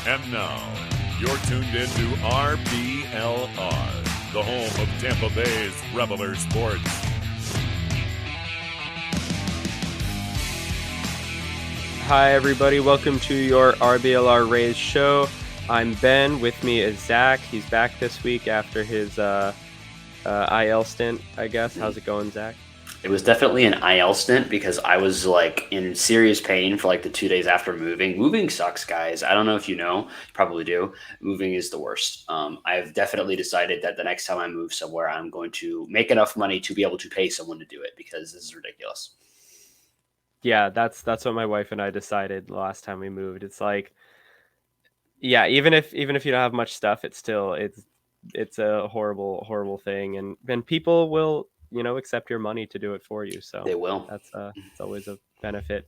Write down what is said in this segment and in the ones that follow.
And now, you're tuned into RBLR, the home of Tampa Bay's Reveler Sports. Hi, everybody. Welcome to your RBLR Rays show. I'm Ben. With me is Zach. He's back this week after his IL stint, I guess. How's it going, Zach? It was definitely an IL stint because I was like in serious pain for like the 2 days after moving. Moving sucks, guys. I don't know if you know, you probably do. Moving is the worst. I've definitely decided that the next time I move somewhere, I'm going to make enough money to be able to pay someone to do it because this is ridiculous. Yeah, that's what my wife and I decided the last time we moved. It's like, yeah, even if you don't have much stuff, it's a horrible thing, and people will accept your money to do it for you. So They will. that's it's always a benefit.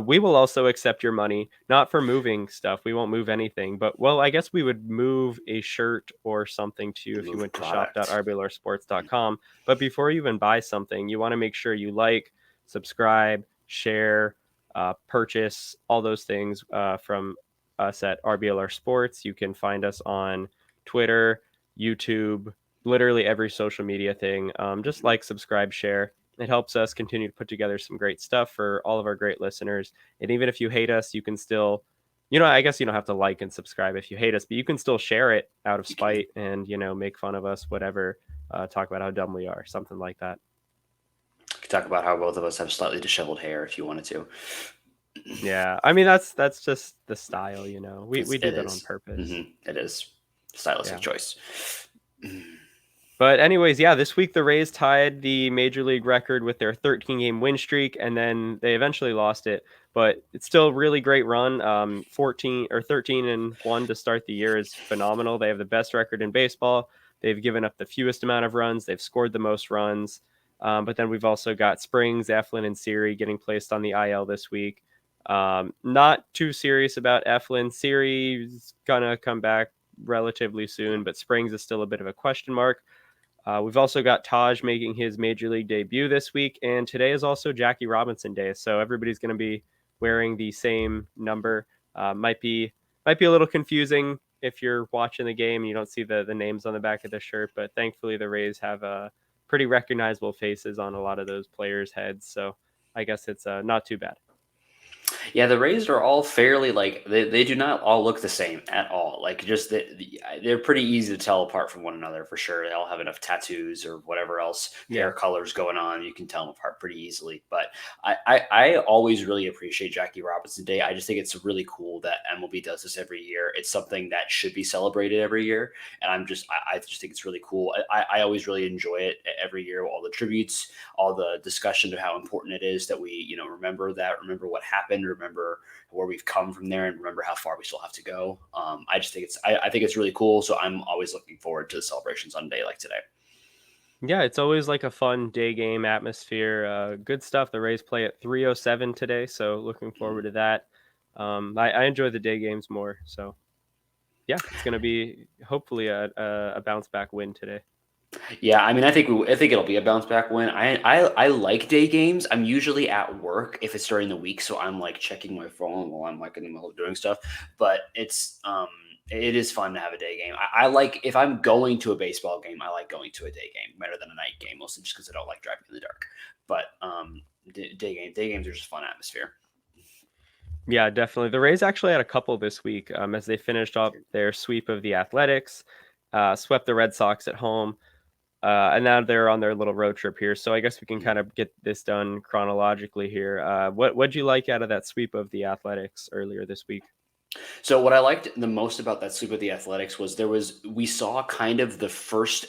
We will also accept your money, not for moving stuff. We won't move anything, but I guess we would move a shirt or something to you if you went to shop.rblrsports.com. But before you even buy something, you want to make sure you like, subscribe, share, purchase, all those things from us at RBLR Sports. You can find us on Twitter, YouTube, literally every social media thing. Just like, subscribe, share. It helps us continue to put together some great stuff for all of our great listeners. And even if you hate us, you can still, I guess you don't have to like and subscribe if you hate us, but you can still share it out of spite and, make fun of us, whatever, talk about how dumb we are, something like that. You could talk about how both of us have slightly disheveled hair if you wanted to. Yeah, I mean, that's just the style, we do that on purpose. Mm-hmm. It is stylistic choice. But anyways, yeah, this week the Rays tied the Major League record with their 13-game win streak, and then they eventually lost it. But it's still a really great run. 13-1 to start the year is phenomenal. They have the best record in baseball. They've given up the fewest amount of runs. They've scored the most runs. But then we've also got Springs, Eflin, and Siri getting placed on the IL this week. Not too serious about Eflin. Siri's gonna come back relatively soon, but Springs is still a bit of a question mark. We've also got Taj making his Major League debut this week, and today is also Jackie Robinson Day, so everybody's going to be wearing the same number. Might be a little confusing if you're watching the game and you don't see the names on the back of the shirt, but thankfully the Rays have pretty recognizable faces on a lot of those players' heads, so I guess it's not too bad. Yeah, the Rays are all fairly they do not all look the same at all. Like just they're pretty easy to tell apart from one another for sure. They all have enough tattoos or whatever else hair colors going on. You can tell them apart pretty easily. But I always really appreciate Jackie Robinson Day. I just think it's really cool that MLB does this every year. It's something that should be celebrated every year, and I just think it's really cool. I always really enjoy it every year. All the tributes, all the discussion of how important it is that we remember what happened. Remember where we've come from there, and remember how far we still have to go. I just think I think it's really cool. So I'm always looking forward to the celebrations on a day like today. Yeah, it's always like a fun day game atmosphere. Good stuff. The Rays play at 3:07 today, so looking forward to that. I enjoy the day games more. So yeah, it's going to be hopefully a bounce back win today. Yeah, I mean, I think it'll be a bounce back win. I like day games. I'm usually at work if it's during the week, so I'm like checking my phone while I'm like in the middle of doing stuff. But it is fun to have a day game. I like, if I'm going to a baseball game, I like going to a day game better than a night game, mostly just because I don't like driving in the dark. But day games are just fun atmosphere. Yeah, definitely. The Rays actually had a couple this week as they finished up their sweep of the Athletics, swept the Red Sox at home. And now they're on their little road trip here. So I guess we can kind of get this done chronologically here. What'd you like out of that sweep of the Athletics earlier this week? So what I liked the most about that sweep of the Athletics was we saw kind of the first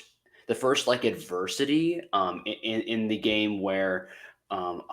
like adversity in the game where I'm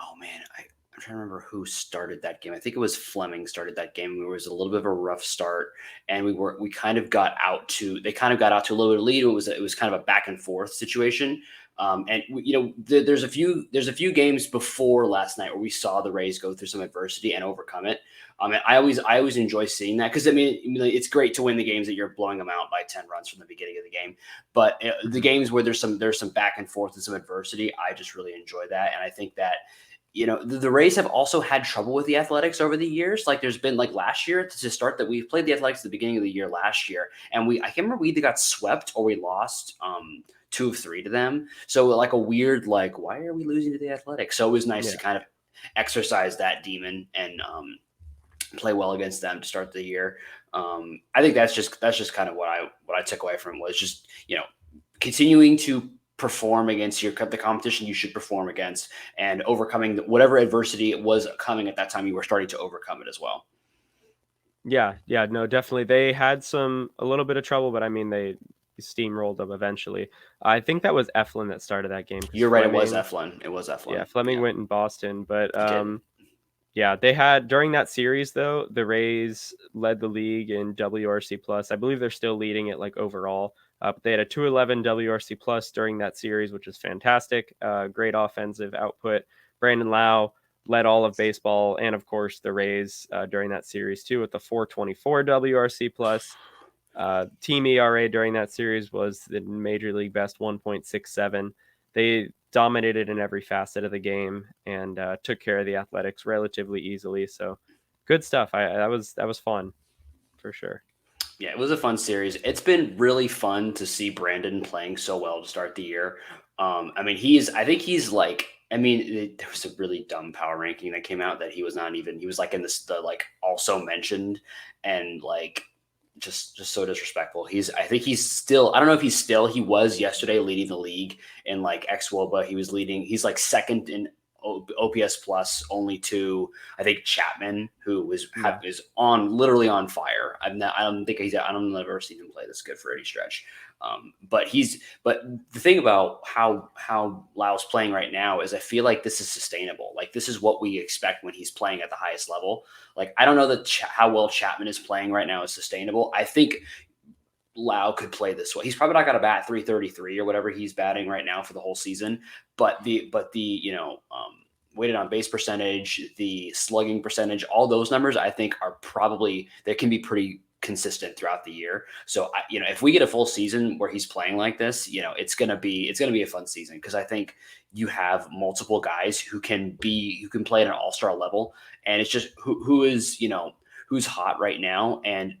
trying to remember who started that game. I think it was Fleming started that game. It was a little bit of a rough start, and they kind of got out to a little bit of lead. It was kind of a back and forth situation. There's a few games before last night where we saw the Rays go through some adversity and overcome it. And I always enjoy seeing that because it's great to win the games that you're blowing them out by 10 runs from the beginning of the game. But the games where there's some back and forth and some adversity, I just really enjoy that, and I think that the Rays have also had trouble with the Athletics over the years. Like there's been like last year to start that we played the Athletics at the beginning of the year last year. And I can't remember we either got swept or we lost 2 of 3 to them. So like a weird, like, why are we losing to the Athletics? So it was nice to kind of exercise that demon and play well against them to start the year. I think that's just kind of what I took away from it was just, continuing to perform against the competition you should perform against and overcoming whatever adversity it was coming at that time. You were starting to overcome it as well. Yeah, no, definitely. They had a little bit of trouble, but I mean, they steamrolled them eventually. I think that was Eflin that started that game. You're right. It was Eflin. Yeah, Fleming went in Boston, but yeah, they had during that series though, the Rays led the league in WRC plus. I believe they're still leading it like overall. But they had a 211 WRC plus during that series, which is fantastic. Great offensive output. Brandon Lowe led all of baseball, and of course the Rays during that series too with the 424 WRC plus. Team ERA during that series was the major league best 1.67. They dominated in every facet of the game and took care of the Athletics relatively easily. So good stuff. That was fun for sure. Yeah, it was a fun series. It's been really fun to see Brandon playing so well to start the year. I mean, there was a really dumb power ranking that came out that he was like in the like also mentioned and like just so disrespectful. I don't know if he was yesterday leading the league in like xWOBA. He's like second in OPS plus, only to I think Chapman, who is literally on fire. I don't ever seen him play this good for any stretch. But the thing about how Lau's playing right now is I feel like this is sustainable. Like this is what we expect when he's playing at the highest level. Like I don't know that how well Chapman is playing right now is sustainable. I think Lau could play this way. He's probably not going to bat 333 or whatever he's batting right now for the whole season. But the weighted on base percentage, the slugging percentage, all those numbers I think are they can be pretty consistent throughout the year. So if we get a full season where he's playing like this, it's gonna be a fun season because I think you have multiple guys who can play at an all-star level, and it's just who's hot right now. And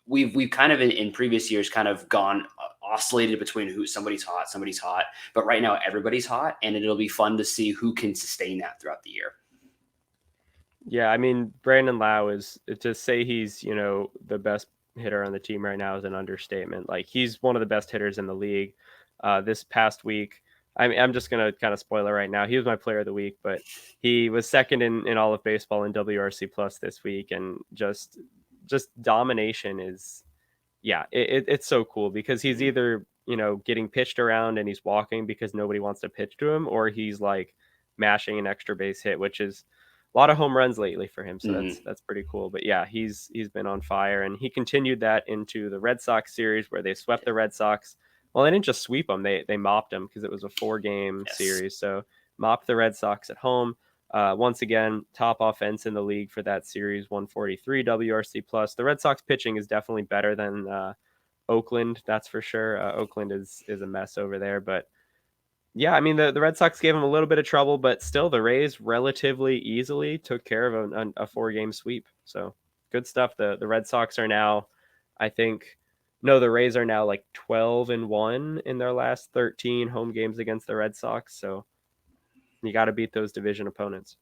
we've kind of in previous years kind of gone oscillated between somebody's hot, but right now everybody's hot, and it'll be fun to see who can sustain that throughout the year. Yeah, I mean, Brandon Lowe is to say he's, the best hitter on the team right now is an understatement. Like he's one of the best hitters in the league. This past week, I'm just going to kind of spoil it right now. He was my player of the week, but he was second in all of baseball in WRC plus this week. And just domination is, it's so cool because he's either, getting pitched around and he's walking because nobody wants to pitch to him, or he's like mashing an extra base hit, which is a lot of home runs lately for him. So that's pretty cool. But yeah, he's been on fire, and he continued that into the Red Sox series where they swept the Red Sox. Well, they didn't just sweep them. They mopped them because it was a 4-game series. So mopped the Red Sox at home. Once again, top offense in the league for that series, 143 WRC plus. The Red Sox pitching is definitely better than Oakland. That's for sure. Oakland is a mess over there, but yeah, I mean, the Red Sox gave them a little bit of trouble, but still the Rays relatively easily took care of a 4-game sweep. So good stuff. The Red Sox are now, the Rays are now like 12-1 in their last 13 home games against the Red Sox. So you got to beat those division opponents.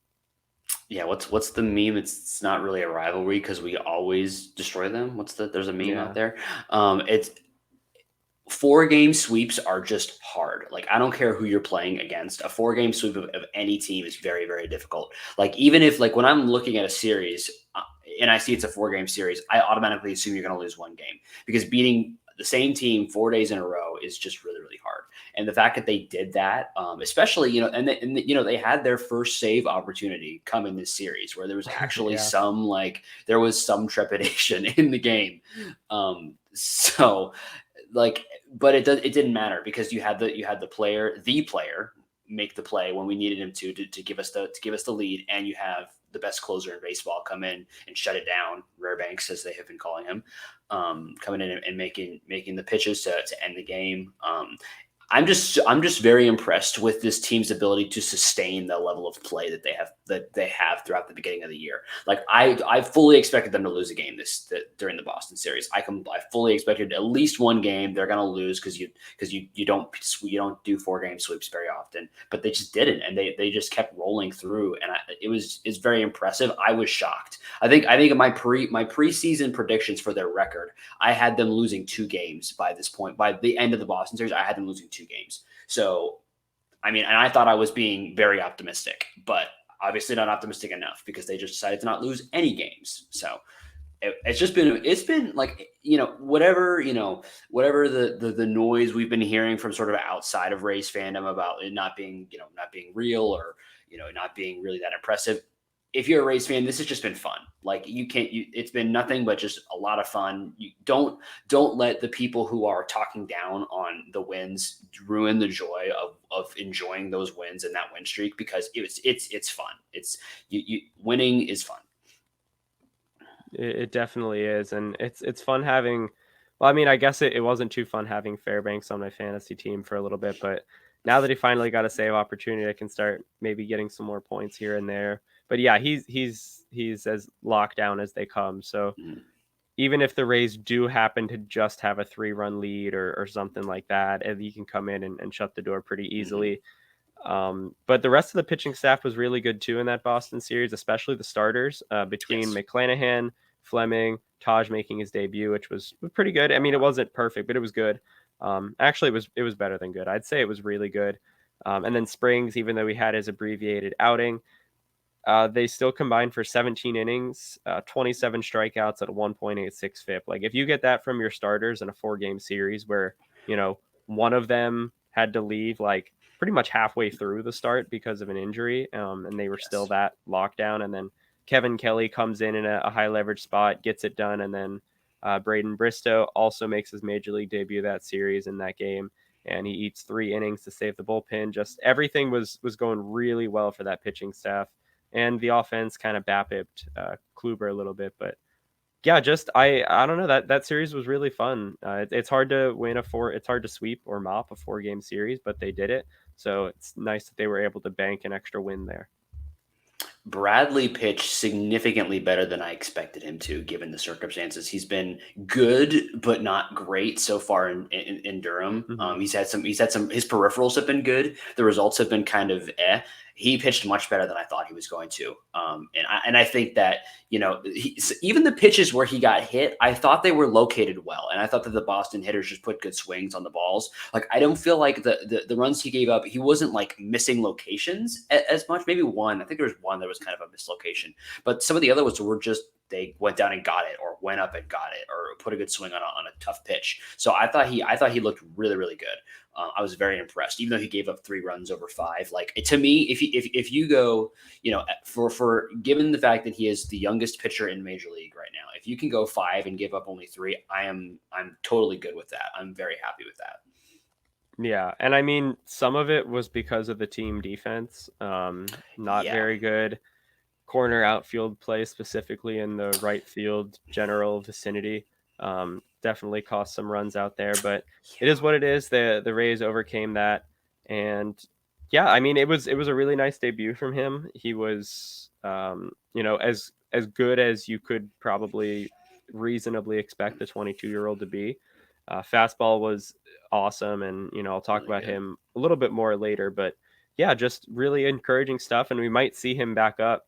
Yeah, what's the meme? It's not really a rivalry because we always destroy them. There's a meme out there. It's 4-game sweeps are just hard. Like, I don't care who you're playing against. A 4-game sweep of any team is very, very difficult. Like, even if, like, when I'm looking at a series and I see it's a 4-game series, I automatically assume you're going to lose 1 game because beating the same team 4 days in a row is just really, really hard. And the fact that they did that, especially, they had their first save opportunity come in this series where there was actually there was some trepidation in the game. But it didn't matter because you had the player make the play when we needed him to give us the lead, and you have the best closer in baseball come in and shut it down, Rare Banks as they have been calling him, coming in and making the pitches to end the game. I'm just very impressed with this team's ability to sustain the level of play that they have throughout the beginning of the year. Like I fully expected them to lose a game during the Boston series. I fully expected at least one game they're going to lose because you don't do 4-game sweeps very often, but they just didn't, and they just kept rolling through, and it's very impressive. I was shocked. I think my preseason predictions for their record, I had them losing 2 games by this point. By the end of the Boston series, I had them losing 2 games. So, I mean, and I thought I was being very optimistic, but obviously not optimistic enough because they just decided to not lose any games. So it's been like, whatever the noise we've been hearing from sort of outside of Rays fandom about it not being real or, not being really that impressive. If you're a Rays fan, this has just been fun. Like it's been nothing but just a lot of fun. You don't let the people who are talking down on the wins ruin the joy of enjoying those wins and that win streak, because it's fun. It's winning is fun. It definitely is, and it's fun having. Well, I mean, I guess it wasn't too fun having Fairbanks on my fantasy team for a little bit, but now that he finally got a save opportunity, I can start maybe getting some more points here and there. But yeah, he's as locked down as they come. So even if the Rays do happen to just have a 3-run lead or something like that, and you can come in and shut the door pretty easily. But the rest of the pitching staff was really good too in that Boston series, especially the starters between McClanahan, Fleming, Taj making his debut, which was pretty good. I mean, it wasn't perfect, but it was good. Actually, it was better than good. I'd say it was really good. And then Springs, even though he had his abbreviated outing, they still combined for 17 innings, 27 strikeouts at a 1.86 FIP. Like if you get that from your starters in a 4-game series where, one of them had to leave like pretty much halfway through the start because of an injury, and they were still that lockdown. And then Kevin Kelly comes in a high leverage spot, gets it done, and then Braden Bristow also makes his major league debut that series in that game, and he eats 3 innings to save the bullpen. Just everything was going really well for that pitching staff, and the offense kind of BAPIP'd Kluber a little bit, but yeah, just I don't know, that series was really fun. It's hard to it's hard to sweep or mop a 4-game series, but they did it. So it's nice that they were able to bank an extra win there. Bradley pitched significantly better than I expected him to, given the circumstances. He's been good, but not great so far in Durham. Mm-hmm. He's had some, his peripherals have been good. The results have been kind of He pitched much better than I thought he was going to. And I think that, even the pitches where he got hit, I thought they were located well. And I thought that the Boston hitters just put good swings on the balls. Like, I don't feel like the runs he gave up, he wasn't like missing locations as much. Maybe one. I think there was one that was kind of a mislocation. But some of the other ones were just, they went down and got it, or went up and got it, or put a good swing on a tough pitch. So I thought he looked really, really good. I was very impressed, even though he gave up 3 runs over 5. Like, to me, if you go, for given the fact that he is the youngest pitcher in Major League right now, if you can go 5 and give up only 3, I'm totally good with that. I'm very happy with that. Yeah, and I mean, some of it was because of the team defense, very good corner outfield play, specifically in the right field general vicinity. Definitely cost some runs out there, but it is what it is. The Rays overcame that, and yeah, I mean, it was a really nice debut from him. He was, as good as you could probably reasonably expect a 22-year-old to be. Fastball was awesome, and I'll talk about him a little bit more later, but yeah, just really encouraging stuff, and we might see him back up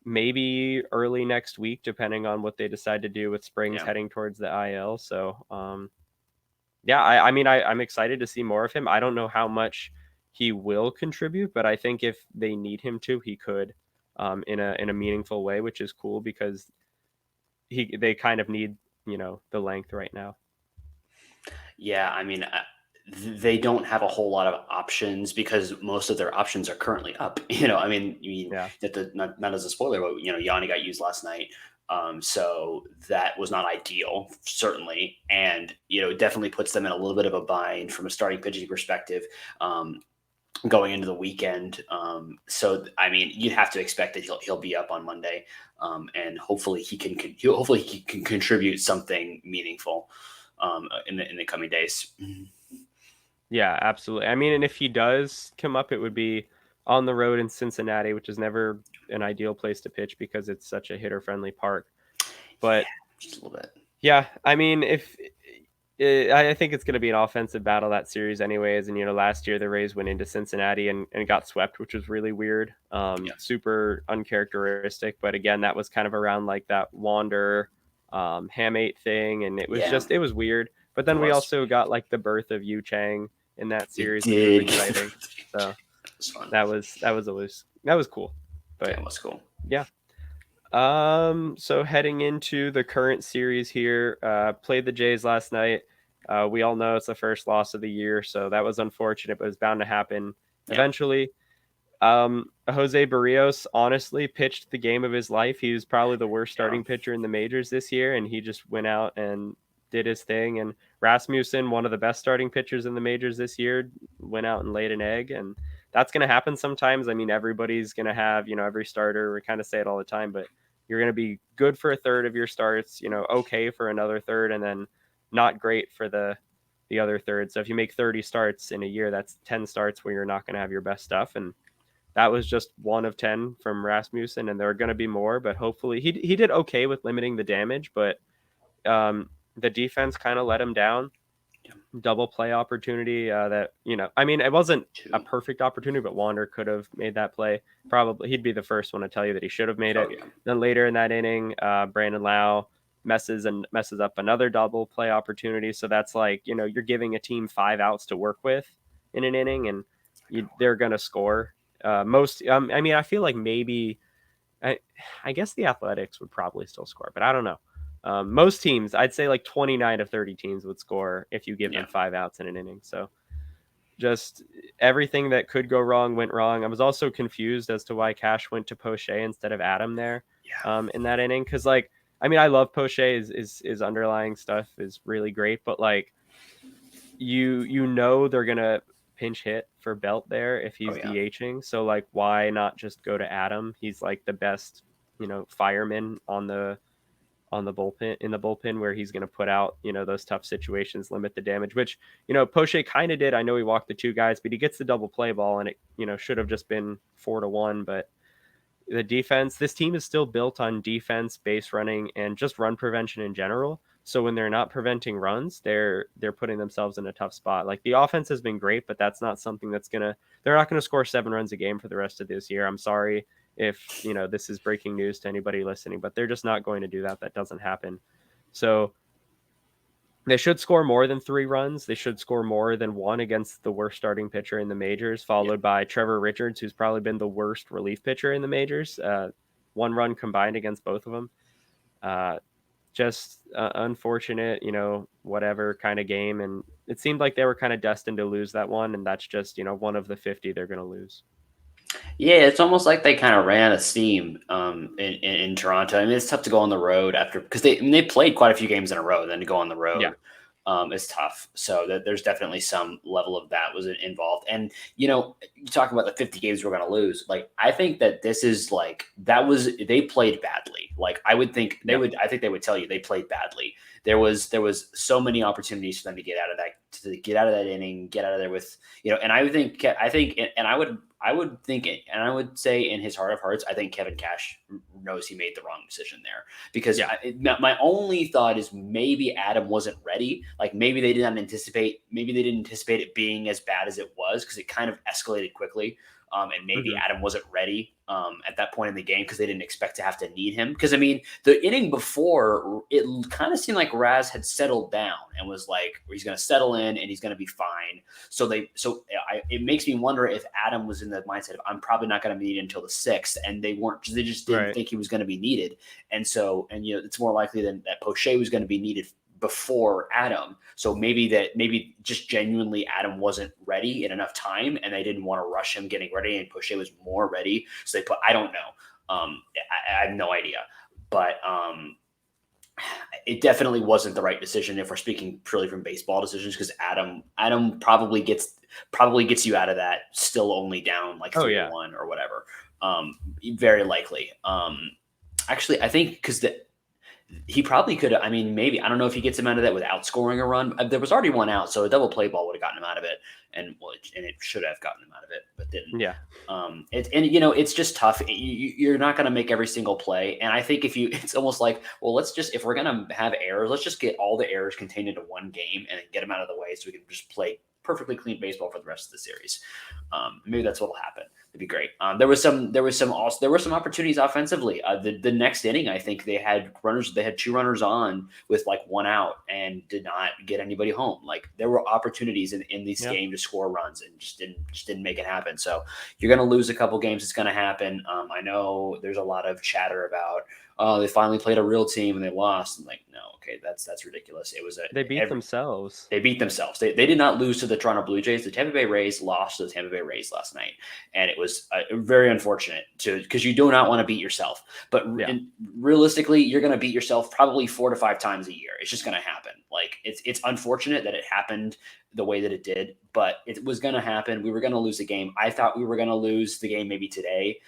maybe early next week, depending on what they decide to do with Springs heading towards the IL. So, I mean, I'm excited to see more of him. I don't know how much he will contribute, but I think if they need him to, he could, in a meaningful way, which is cool because they kind of need, the length right now. Yeah, I mean, they don't have a whole lot of options because most of their options are currently up. Not as a spoiler, but Yanni got used last night. So that was not ideal, certainly. And, it definitely puts them in a little bit of a bind from a starting pitching perspective, going into the weekend. So, I mean, you'd have to expect that he'll be up on Monday. And hopefully he can contribute something meaningful, in the coming days. Yeah, absolutely. I mean, and if he does come up, it would be on the road in Cincinnati, which is never an ideal place to pitch because it's such a hitter-friendly park. But Just a little bit. yeah, I mean, if I think it's going to be an offensive battle that series, anyways. And last year the Rays went into Cincinnati and got swept, which was really weird, super uncharacteristic. But again, that was kind of around like that Wander Hamate thing, and it was Yeah, it was weird. But it then we was. also got like the birth of Yu Chang in that We series, which was did. exciting. So It was fun. that was cool. Yeah, But it was cool. yeah. So heading into the current series here, played the Jays last night. We all know it's the first loss of the year, so that was unfortunate, but it was bound to happen Yeah. eventually. Jose Barrios honestly pitched the game of his life. He was probably the worst starting pitcher in the majors this year, and he just went out and did his thing. And Rasmussen, one of the best starting pitchers in the majors this year, went out and laid an egg. And that's going to happen sometimes. I mean, everybody's going to have, every starter, we kind of say it all the time, but you're going to be good for a third of your starts, okay for another third, and then not great for the other third. So if you make 30 starts in a year, that's 10 starts where you're not going to have your best stuff. And that was just one of 10 from Rasmussen, and there are going to be more, but hopefully he did okay with limiting the damage, but the defense kind of let him down. Double play opportunity I mean, it wasn't a perfect opportunity, but Wander could have made that play. Probably he'd be the first one to tell you that he should have made it. Yeah. Then later in that inning, Brandon Lowe messes up another double play opportunity. So that's like, you're giving a team 5 outs to work with in an inning, and they're going to score. I mean, I feel like maybe I guess the Athletics would probably still score, but I don't know. Most teams, I'd say like 29 of 30 teams would score if you give them 5 outs in an inning. So just everything that could go wrong went wrong. I was also confused as to why Cash went to Poche instead of Adam there in that inning. Cause like, I mean, I love Poche. His underlying stuff is really great, but like they're going to pinch hit for Belt there if he's DHing. So like, why not just go to Adam? He's like the best, fireman on the bullpen where he's going to put out, those tough situations, limit the damage, which, Poche kind of did. I know he walked the 2 guys, but he gets the double play ball, and it, should have just been 4-1. But the defense, this team is still built on defense, base running, and just run prevention in general. So when they're not preventing runs, they're putting themselves in a tough spot. Like the offense has been great, but that's not something they're not going to score 7 runs a game for the rest of this year. I'm sorry if this is breaking news to anybody listening, but they're just not going to do that. That doesn't happen. So they should score more than 3 runs. They should score more than 1 against the worst starting pitcher in the majors, followed by Trevor Richards, who's probably been the worst relief pitcher in the majors. 1 run combined against both of them. Just unfortunate, whatever kind of game. And it seemed like they were kind of destined to lose that one. And that's just, one of the 50 they're going to lose. Yeah, it's almost like they kind of ran a steam in Toronto. I mean, it's tough to go on the road because they played quite a few games in a row. Then to go on the road is tough. So there's definitely some level of that was involved. And you talk about the 50 games we're going to lose. Like I think that this is like they played badly. Like I would think they would. I think they would tell you they played badly. There was so many opportunities for them to get out of that inning, get out of there with And I would think, and I would think, and I would say in his heart of hearts, I think Kevin Cash knows he made the wrong decision there because my only thought is maybe Adam wasn't ready. Like maybe they didn't anticipate it being as bad as it was because it kind of escalated quickly. And maybe Adam wasn't ready at that point in the game because they didn't expect to have to need him. Because, I mean, the inning before, it kind of seemed like Raz had settled down and was like, he's going to settle in and he's going to be fine. It makes me wonder if Adam was in the mindset of, I'm probably not going to be needed until the 6th. And they just didn't think he was going to be needed. And so, it's more likely than that Poche was going to be needed before Adam. So maybe just genuinely Adam wasn't ready in enough time and they didn't want to rush him getting ready and Poche was more ready. So I don't know. I have no idea, but it definitely wasn't the right decision if we're speaking purely from baseball decisions, because Adam probably gets you out of that still only down like 3-1 or whatever. Very likely. Actually, I think because he probably could. I mean, maybe I don't know if he gets him out of that without scoring a run. There was already one out, so a double play ball would have gotten him out of it, and it should have gotten him out of it, but didn't. Yeah. It's just tough. You're not going to make every single play, and I think it's almost like, well, if we're going to have errors, let's just get all the errors contained into one game and then get them out of the way, so we can just play perfectly clean baseball for the rest of the series. Maybe that's what'll happen. It'd be great. There were some opportunities offensively. The next inning, I think they had runners. They had 2 runners on with like 1 out and did not get anybody home. Like there were opportunities in this game to score runs and just didn't make it happen. So you're going to lose a couple games. It's going to happen. I know there's a lot of chatter about, oh, they finally played a real team and they lost. I'm like, no, okay, that's ridiculous. They beat themselves. They beat themselves. They did not lose to the Toronto Blue Jays. The Tampa Bay Rays lost to the Tampa Bay Rays last night, and it was very unfortunate because you do not want to beat yourself. But realistically, you're going to beat yourself probably 4 to 5 times a year. It's just going to happen. Like it's unfortunate that it happened the way that it did, but it was going to happen. We were going to lose the game. I thought we were going to lose the game maybe today.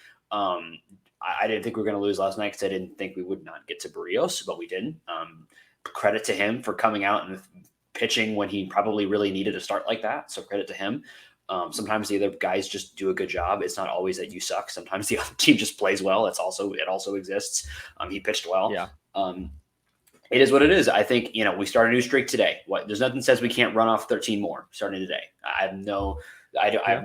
I didn't think we were going to lose last night because I didn't think we would not get to Barrios, but we didn't. Credit to him for coming out and pitching when he probably really needed to start like that. So credit to him. Sometimes the other guys just do a good job. It's not always that you suck. Sometimes the other team just plays well. It also exists. He pitched well. Yeah. It is what it is. I think, we start a new streak today. There's nothing says we can't run off 13 more starting today.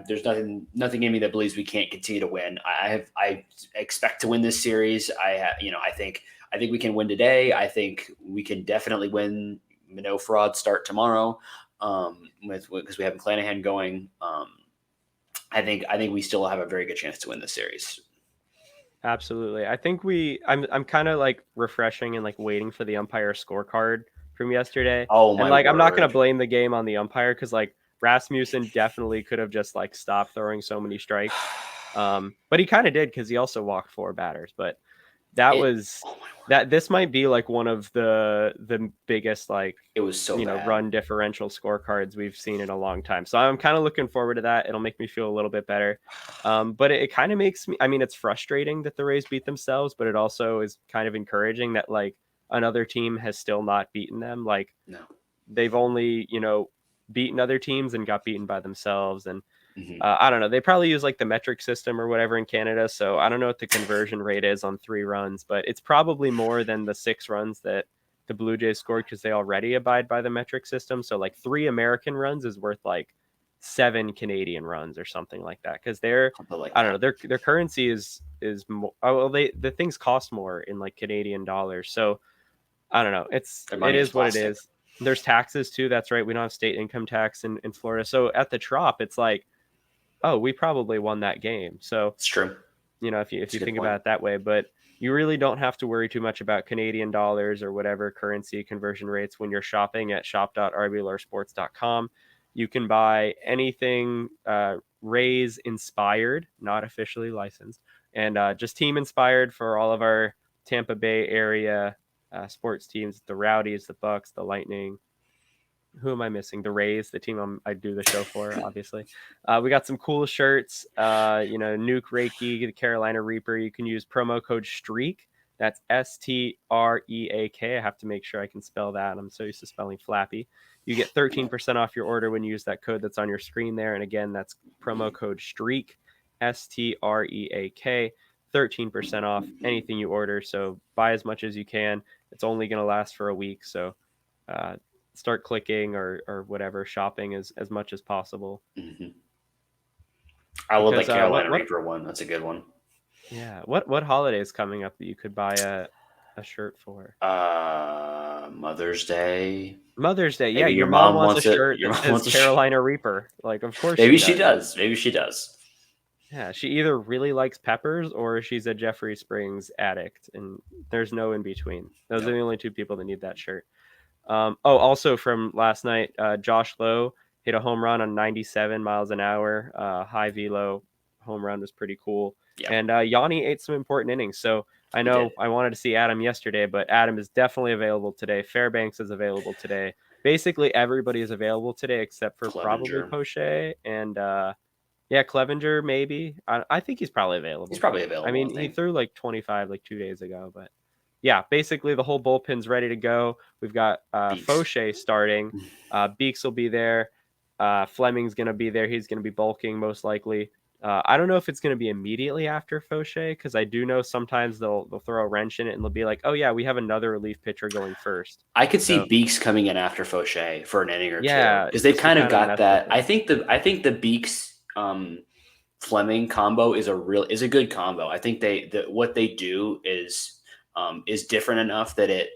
There's nothing in me that believes we can't continue to win. I expect to win this series. I think we can win today. I think we can definitely win. No fraud start tomorrow. Because we have McClanahan going. I think we still have a very good chance to win this series. Absolutely. I think I'm kind of like refreshing and like waiting for the umpire scorecard from yesterday. Oh my word. I'm not going to word. blame the game on the umpire because like Rasmussen definitely could have just like stopped throwing so many strikes. But he kind of did because he also walked 4 batters. But this might be like one of the biggest like it was so run differential scorecards we've seen in a long time. So I'm kind of looking forward to that. It'll make me feel a little bit better. But it kind of makes me, it's frustrating that the Rays beat themselves, but it also is kind of encouraging that like another team has still not beaten them. Like they've only, beaten other teams and got beaten by themselves. And I don't know. They probably use like the metric system or whatever in Canada. So I don't know what the conversion rate is on 3 runs, but it's probably more than the 6 runs that the Blue Jays scored because they already abide by the metric system. So like 3 American runs is worth like 7 Canadian runs or something like that. Because I don't know, their currency is more. Oh, well, the things cost more in like Canadian dollars. So I don't know. It is what it is. There's taxes too. That's right. We don't have state income tax in Florida. So at the Trop, it's like, oh, we probably won that game. So it's true. If you think about it that way, but you really don't have to worry too much about Canadian dollars or whatever currency conversion rates when you're shopping at shop.rblrsports.com. You can buy anything Rays inspired, not officially licensed, and just team inspired for all of our Tampa Bay area sports teams, the Rowdies, the Bucks, the Lightning. Who am I missing? The Rays, the team I do the show for, obviously. We got some cool shirts, Nuke Reiki, the Carolina Reaper. You can use promo code STREAK. That's STREAK. I have to make sure I can spell that. I'm so used to spelling Flappy. You get 13% off your order when you use that code that's on your screen there. And again, that's promo code STREAK, STREAK. 13% off anything you order. So buy as much as you can. It's only going to last for a week. So start clicking or whatever, shopping as much as possible. I love that Carolina Reaper one. That's a good one. Yeah. What holiday is coming up that you could buy a shirt for? Mother's Day. Mother's Day. Maybe yeah. Your mom wants a shirt that says Carolina Reaper. Like, of course. Maybe she does. Yeah, she either really likes peppers or she's a Jeffrey Springs addict, and there's no in between. Those are the only 2 people that need that shirt. Also from last night, Josh Lowe hit a home run on 97 miles an hour. High velo home run was pretty cool. Yeah. And Yanni ate some important innings. So I know I wanted to see Adam yesterday, but Adam is definitely available today. Fairbanks is available today. Basically, everybody is available today except for Clevenger. Probably Poche and Clevenger, maybe. I think he's probably available. He's probably available. I mean, he threw like 25 like 2 days ago, but yeah, basically the whole bullpen's ready to go. We've got Beaks. Fauché starting. Beeks will be there. Fleming's going to be there. He's going to be bulking most likely. I don't know if it's going to be immediately after Fauché, because I do know sometimes they'll throw a wrench in it and they'll be like, oh yeah, we have another relief pitcher going first. I could see So Beeks coming in after Fauché for an inning or two, yeah, because they've just to kind of kind of got mess with that. it. I think the Beeks Fleming combo is a good combo. I think what they do is different enough that it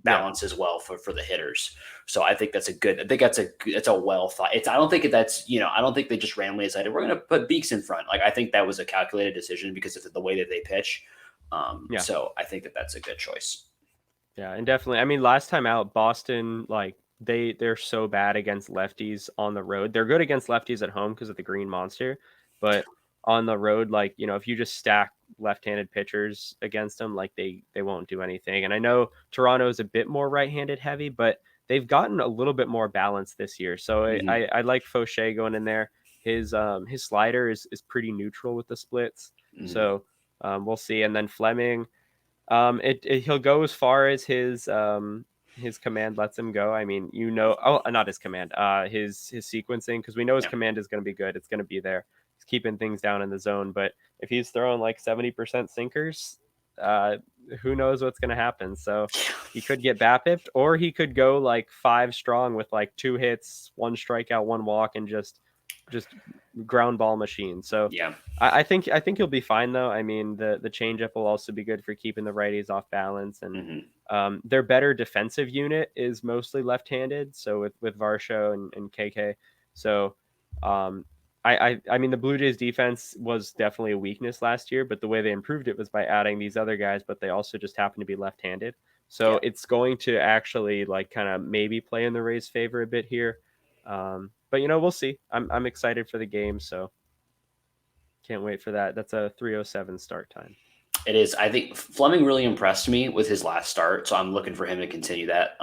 balances well for the hitters. So I think that's a well thought. I don't think I don't think they just randomly decided we're going to put Beeks in front. Like, I think that was a calculated decision because of the way that they pitch. So I think that's a good choice. Yeah, and definitely. I mean, last time out, Boston, like they're so bad against lefties on the road. They're good against lefties at home because of the Green Monster, but on the road, like, if you just stack left-handed pitchers against them, like they won't do anything. And I know Toronto is a bit more right-handed heavy, but they've gotten a little bit more balance this year. So I like Fauché going in there. His slider is pretty neutral with the splits. So we'll see. And then Fleming. He'll go as far as his command lets him go. I mean, not his command, his sequencing, because we know his command is going to be good. It's going to be there. He's keeping things down in the zone. But if he's throwing like 70% sinkers, who knows what's going to happen? So he could get BAPIP'd, or he could go like 5 strong with like 2 hits, 1 strikeout, 1 walk, and just ground ball machine. So yeah, I think he'll be fine though. I mean, the changeup will also be good for keeping the righties off balance, and their better defensive unit is mostly left-handed. So with Varsho and KK. So I mean, the Blue Jays defense was definitely a weakness last year, but the way they improved it was by adding these other guys, but they also just happen to be left-handed. So it's going to actually like kind of maybe play in the Rays' favor a bit here. But we'll see. I'm excited for the game, so can't wait for that. That's a 3:07 start time. It is. I think Fleming really impressed me with his last start, so I'm looking for him to continue that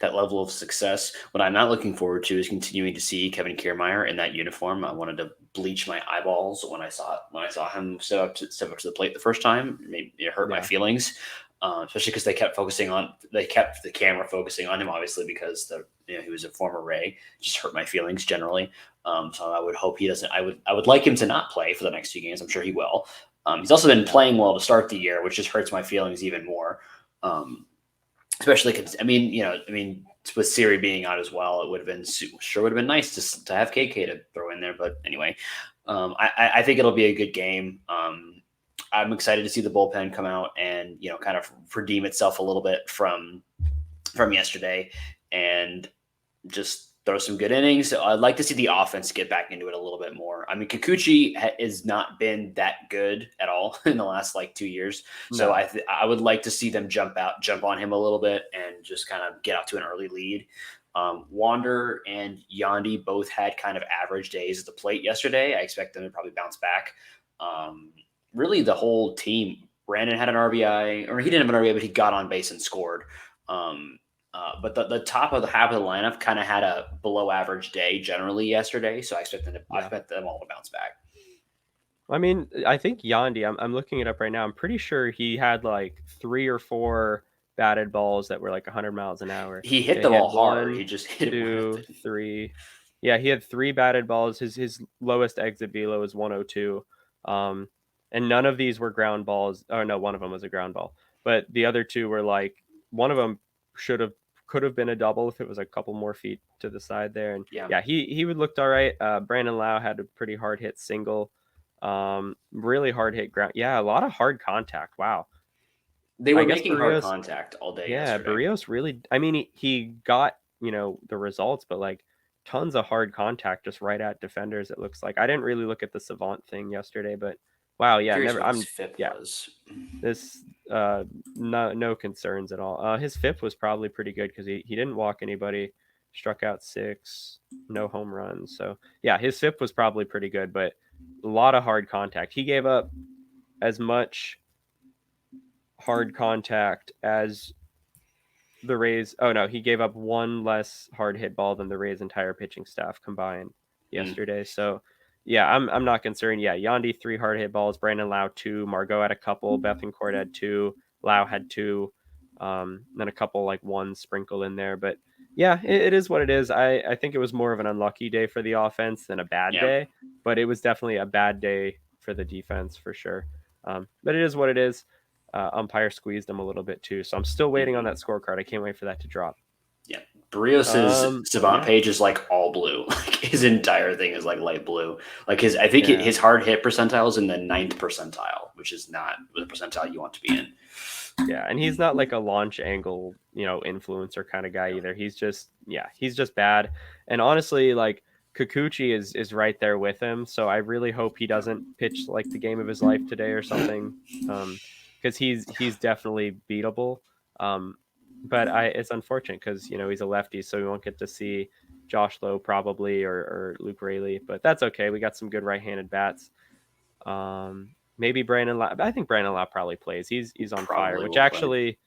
level of success. What I'm not looking forward to is continuing to see Kevin Kiermaier in that uniform. I wanted to bleach my eyeballs when I saw him step up to the plate the first time. It hurt my feelings, especially because they kept the camera focusing on him, obviously because he was a former Ray. Just hurt my feelings generally. So I would hope he doesn't. I would like him to not play for the next 2 games. I'm sure he will. He's also been playing well to start the year, which just hurts my feelings even more. Especially because with Siri being out as well, it would have been nice to have KK to throw in there. But anyway, I think it'll be a good game. I'm excited to see the bullpen come out and kind of redeem itself a little bit from yesterday and just throw some good innings. So I'd like to see the offense get back into it a little bit more. I mean, Kikuchi has not been that good at all in the last 2 years. No. So I would like to see them jump on him a little bit and just kind of get out to an early lead. Wander and Yandy both had kind of average days at the plate yesterday. I expect them to probably bounce back. Really the whole team. Brandon had an RBI, or he didn't have an RBI, but he got on base and scored. But the top of the half of the lineup kind of had a below average day generally yesterday, so I expect them all to bounce back. I mean, I think Yandy, I'm looking it up right now. I'm pretty sure he had 3 or 4 batted balls that were 100 miles an hour. He hit the ball hard. He just hit 2, 3. Yeah, he had 3 batted balls. His lowest exit velo is 102. And none of these were ground balls. Oh no, one of them was a ground ball. But the other 2 were one of them could have been a double if it was a couple more feet to the side there. And he would looked all right. Brandon Lowe had a pretty hard hit single. Really hard hit ground. Yeah, a lot of hard contact. Wow. They were making hard contact all day. Yeah, Barrios really, I mean, he got, the results, but tons of hard contact just right at defenders, it looks like. I didn't really look at the Savant thing yesterday, but wow, yeah, this no concerns at all. His FIP was probably pretty good because he didn't walk anybody, struck out 6, no home runs. So yeah, his FIP was probably pretty good, but a lot of hard contact. He gave up as much hard contact as the Rays. Oh no, he gave up 1 less hard hit ball than the Rays' entire pitching staff combined yesterday. So yeah, I'm not concerned. Yeah, Yandy 3 hard hit balls, Brandon Lowe 2, Margot had a couple, Bethancourt had 2, Lau had 2, then a couple like 1 sprinkled in there. But yeah, it is what it is. I think it was more of an unlucky day for the offense than a bad day, but it was definitely a bad day for the defense for sure. But it is what it is. Umpire squeezed them a little bit too, so I'm still waiting on that scorecard. I can't wait for that to drop. Yeah, Barrios's Savant yeah. page is like all blue. Like his entire thing is like light blue. Like I think his hard hit percentile is in the 9th percentile, which is not the percentile you want to be in. Yeah, and he's not like a launch angle, influencer kind of guy either. He's just bad. And honestly, like Kikuchi is right there with him, so I really hope he doesn't pitch like the game of his life today or something, because he's definitely beatable. But it's unfortunate because he's a lefty, so we won't get to see Josh Lowe probably or Luke Raley, but that's okay. We got some good right-handed bats. Maybe Brandon Lowe. I think Brandon Lowe probably plays. He's on fire, which actually,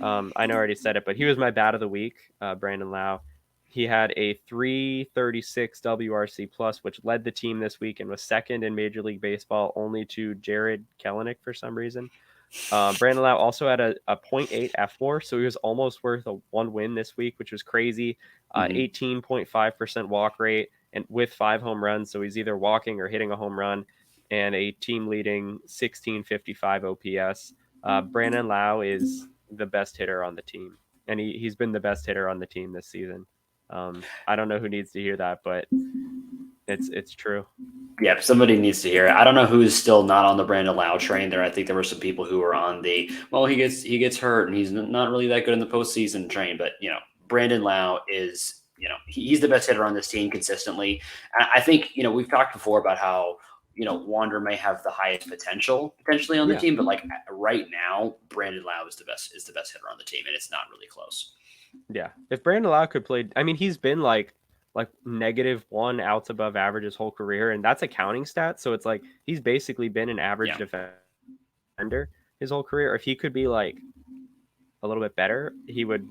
I know I already said it, but he was my bat of the week, Brandon Lowe. He had a 336 WRC plus, which led the team this week and was second in Major League Baseball, only to Jared Kelenic for some reason. Brandon Lowe also had a 0.8 F4, so he was almost worth a 1 win this week, which was crazy. 18.5% walk rate and with 5 home runs, so he's either walking or hitting a home run, and a team-leading 1655 OPS. Brandon Lowe is the best hitter on the team, and he's been the best hitter on the team this season. I don't know who needs to hear that, but it's true. Yeah, somebody needs to hear it. I don't know who's still not on the Brandon Lowe train there. I think there were some people who were on the, he gets hurt and he's not really that good in the postseason train. But, Brandon Lowe is, he's the best hitter on this team consistently. I think, we've talked before about how, Wander may have the highest potentially on the team, but like right now, Brandon Lowe is the best hitter on the team, and it's not really close. Yeah, if Brandon Lowe could play, I mean, he's been like -1 outs above average his whole career, and that's a counting stat. So it's like he's basically been an average defender his whole career. If he could be like a little bit better, he would.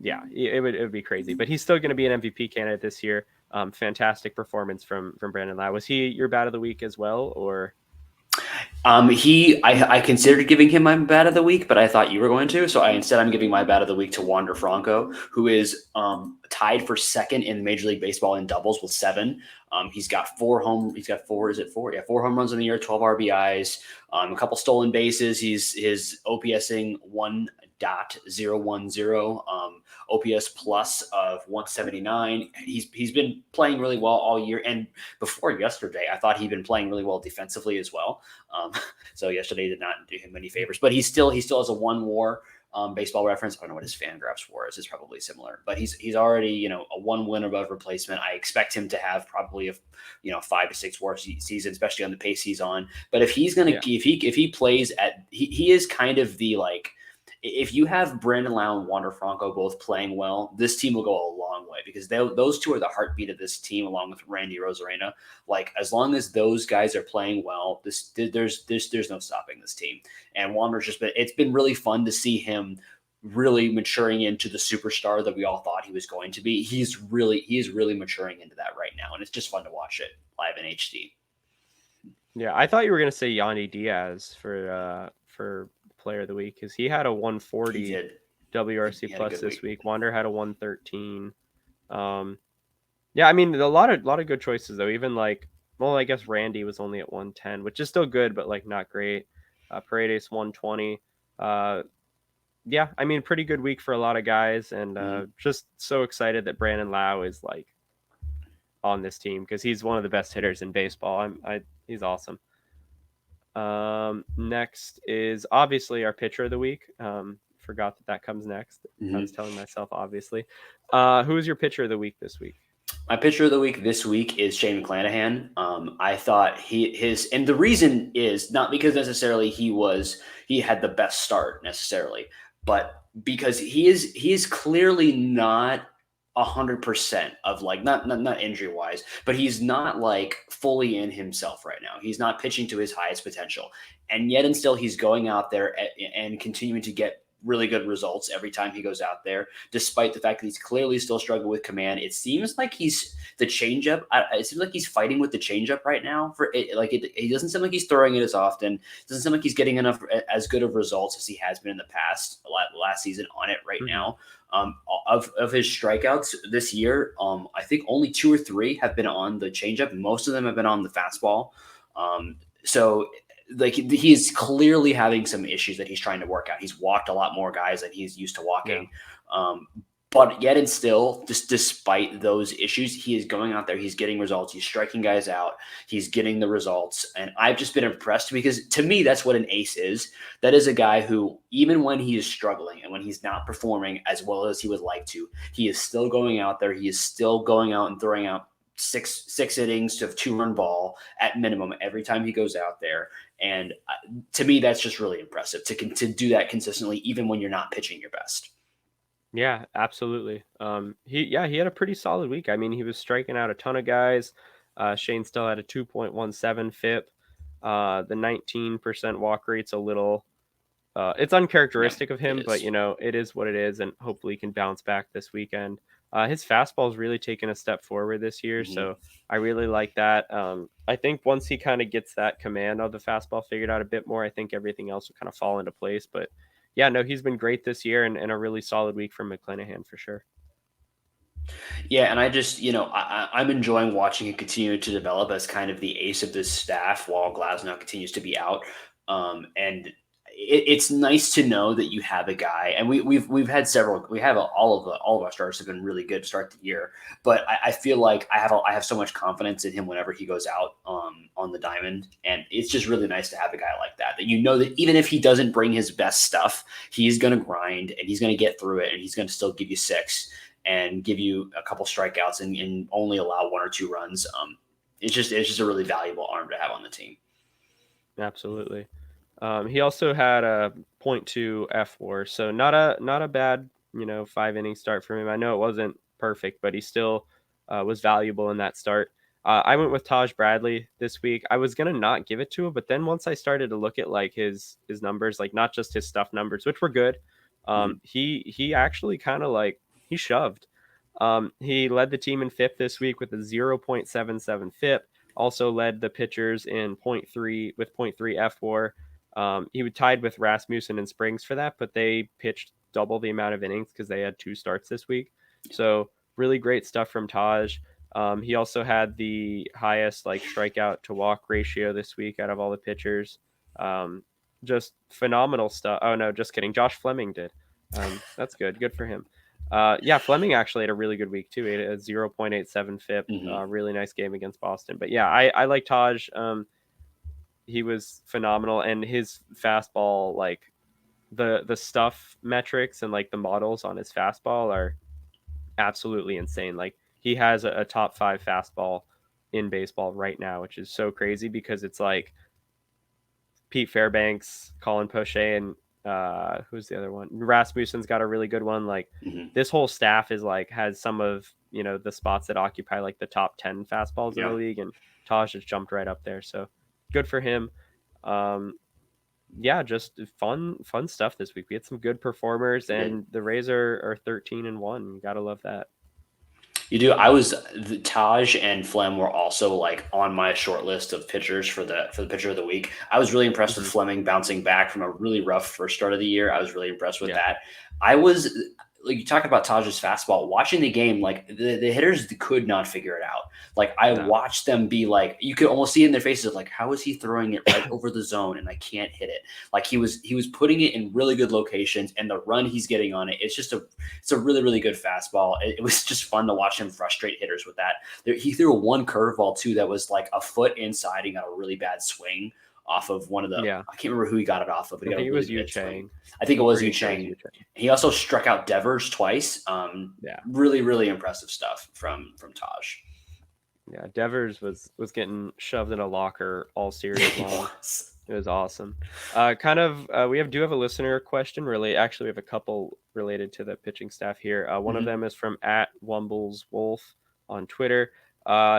Yeah, it would be crazy. But he's still going to be an MVP candidate this year. Fantastic performance from Brandon Lowe. Was he your bat of the week as well, or? I considered giving him my bat of the week, but I thought you were going to. So I'm giving my bat of the week to Wander Franco, who is tied for second in Major League Baseball in doubles with 7. He's got 4 home home runs in the year, 12 RBIs, a couple stolen bases. His OPSing 1.010, OPS plus of 179. He's been playing really well all year, and before yesterday, I thought he'd been playing really well defensively as well. So yesterday did not do him any favors, but he still has a 1 WAR. Baseball Reference, I don't know what his Fangraphs WAR is. It's probably similar, but he's already a 1 win above replacement. I expect him to have probably a 5 to 6 WAR season, especially on the pace he's on. But if he's gonna if he plays at he is kind of the like. If you have Brandon Lowe and Wander Franco both playing well, this team will go a long way because those two are the heartbeat of this team, along with Randy Rosarena. Like as long as those guys are playing well, there's no stopping this team. And Wander's it's been really fun to see him really maturing into the superstar that we all thought he was going to be. He is really maturing into that right now, and it's just fun to watch it live in HD. Yeah, I thought you were gonna say Yandy Diaz for player of the week because he had a 140 WRC plus this week. Wander had a 113. Yeah, I mean a lot of good choices though. Even like, I guess Randy was only at 110, which is still good, but like not great. Paredes 120. Yeah, I mean pretty good week for a lot of guys, and just so excited that Brandon Lowe is like on this team because he's one of the best hitters in baseball. He's awesome. Next is obviously our pitcher of the week. Forgot that comes next. I was telling myself obviously. Who is your pitcher of the week this week? My pitcher of the week this week is Shane McClanahan. I thought and the reason is not because necessarily he had the best start necessarily, but because he is clearly not 100% of like not injury wise, but he's not like fully in himself right now. He's not pitching to his highest potential, and yet and still he's going out there and continuing to get really good results every time he goes out there, despite the fact that he's clearly still struggling with command. It seems like he's the changeup. It seems like he's fighting with the changeup right now. He doesn't seem like he's throwing it as often. It doesn't seem like he's getting as good of results as he has been in the past last season on it right now. Of his strikeouts this year, I think only 2 or 3 have been on the changeup. Most of them have been on the fastball. So like he is clearly having some issues that he's trying to work out. He's walked a lot more guys than he's used to walking. Yeah. But yet and still, just despite those issues, he is going out there. He's getting results. He's striking guys out. He's getting the results. And I've just been impressed because to me, that's what an ace is. That is a guy who, even when he is struggling and when he's not performing as well as he would like to, he is still going out there. He is still going out and throwing out six innings to a 2-run ball at minimum every time he goes out there. And to me, that's just really impressive to do that consistently, even when you're not pitching your best. Yeah, absolutely. He had a pretty solid week. I mean, he was striking out a ton of guys. Shane still had a 2.17 FIP. The 19% walk rate's a little, it's uncharacteristic of him, but it is what it is, and hopefully he can bounce back this weekend. His fastball's really taken a step forward this year, so I really like that. I think once he kind of gets that command of the fastball figured out a bit more, I think everything else will kind of fall into place. But yeah, no, he's been great this year and a really solid week from McClanahan for sure. Yeah, and I just, I'm enjoying watching him continue to develop as kind of the ace of this staff while Glasnow continues to be out. And it's nice to know that you have a guy, and we've had several. We have all of our starters have been really good to start the year, but I feel like I have so much confidence in him whenever he goes out on the diamond, and it's just really nice to have a guy like that that even if he doesn't bring his best stuff, he's going to grind and he's going to get through it, and he's going to still give you 6 and give you a couple strikeouts and only allow 1 or 2 runs. It's just a really valuable arm to have on the team. Absolutely. He also had a 0.2 F4, so not a bad 5-inning start from him. I know it wasn't perfect, but he still was valuable in that start. I went with Taj Bradley this week. I was gonna not give it to him, but then once I started to look at like his numbers, like not just his stuff numbers, which were good, he actually kind of like he shoved. He led the team in FIP this week with a 0.77 FIP. Also led the pitchers in 0.3 with 0.3 F4. He was tied with Rasmussen and Springs for that, but they pitched double the amount of innings because they had 2 starts this week. So really great stuff from Taj. He also had the highest like strikeout to walk ratio this week out of all the pitchers. Just phenomenal stuff. Oh no, just kidding. Josh Fleming did. That's good. Good for him. Fleming actually had a really good week too. He had a 0.87 FIP. Really nice game against Boston. But yeah, I like Taj. He was phenomenal, and his fastball, like the stuff metrics and like the models on his fastball are absolutely insane. Like he has a top 5 fastball in baseball right now, which is so crazy because it's like Pete Fairbanks, Colin Poche, and who's the other one? Rasmussen's got a really good one. Like this whole staff is like has some of the spots that occupy like the top 10 fastballs in the league, and Taj has jumped right up there. So good for him. Just fun stuff this week. We had some good performers, and the Rays are 13-1. You gotta love that. You do. Taj and Flem were also like on my short list of pitchers for the pitcher of the week. I was really impressed with Fleming bouncing back from a really rough first start of the year. I was really impressed with that. I was like, you talk about Taj's fastball, watching the game, like the hitters could not figure it out. Like I watched them be like, you could almost see in their faces of like, how is he throwing it right over the zone and I can't hit it? Like he was putting it in really good locations, and the run he's getting on it, it's a really, really good fastball. It was just fun to watch him frustrate hitters with that. He threw one curveball too that was like a foot inside. He got a really bad swing off of one of the, I can't remember who he got it off of, but I think it was Yu Chang. I think it was Yu Chang. He also struck out Devers twice. Really, really impressive stuff from Taj. Yeah, Devers was getting shoved in a locker all series long. It was awesome. We do have a listener question. We have a couple related to the pitching staff here. One of them is from @WumblesWolf on Twitter.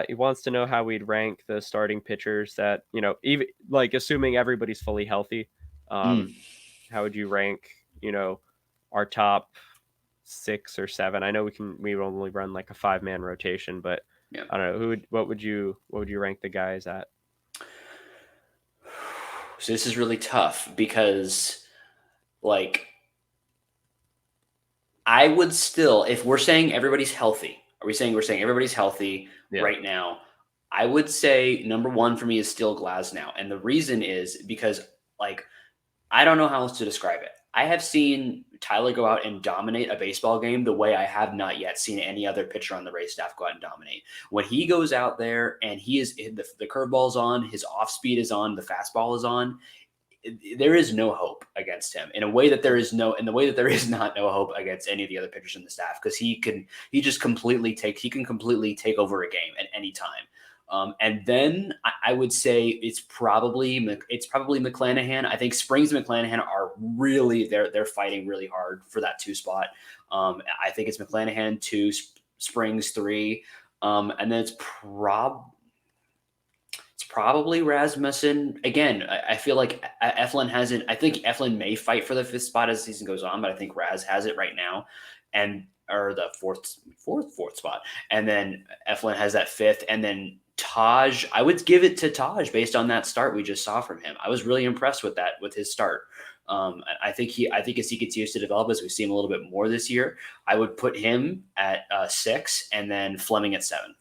He wants to know how we'd rank the starting pitchers that, even like assuming everybody's fully healthy. How would you rank, our top 6 or 7. I know we only run like a 5-man rotation, but Yeah. I don't know what would you rank the guys at? So this is really tough because, like, I would still, if we're saying everybody's healthy, are we saying we're saying everybody's healthy Yeah. right now? I would say number one for me is still Glasnow. And the reason is because, like, I don't know how else to describe it. I have seen Tyler go out and dominate a baseball game the way I have not yet seen any other pitcher on the Rays staff go out and dominate. When he goes out there and he is the curveball's on, his off speed is on, the fastball is on, there is no hope against him in a way that there is not no hope against any of the other pitchers in the staff, because he can completely take over a game at any time. And then I would say it's probably McClanahan. I think Springs and McClanahan are really they're fighting really hard for that 2 spot. I think it's McClanahan 2, Springs 3, and then it's probably Rasmussen. Again, I feel like Eflin hasn't. I think Eflin may fight for the 5th spot as the season goes on, but I think Raz has it right now, or the fourth spot, and then Eflin has that 5th, and then Taj. I would give it to Taj based on that start we just saw from him. I was really impressed with his start. I think as he continues to develop, as we see him a little bit more this year, I would put him at 6, and then Fleming at 7.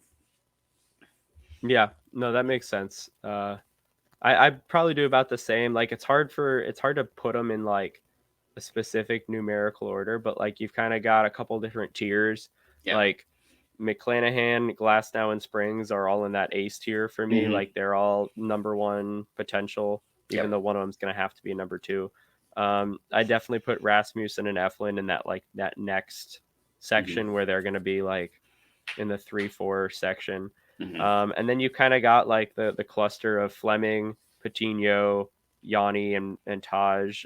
Yeah, no, that makes sense. I'd probably do about the same. Like it's hard to put them in like a specific numerical order, but like you've kind of got a couple different tiers. Yeah. Like McClanahan, Glasnow, and Springs are all in that ace tier for me. Mhm. Like they're all number 1 potential, even Yep. though one of them's going to have to be number 2. I definitely put Rasmussen and Eflin in that next section where they're going to be like in the 3-4 section. And then you kind of got like the cluster of Fleming, Patino, Yanni, and Taj.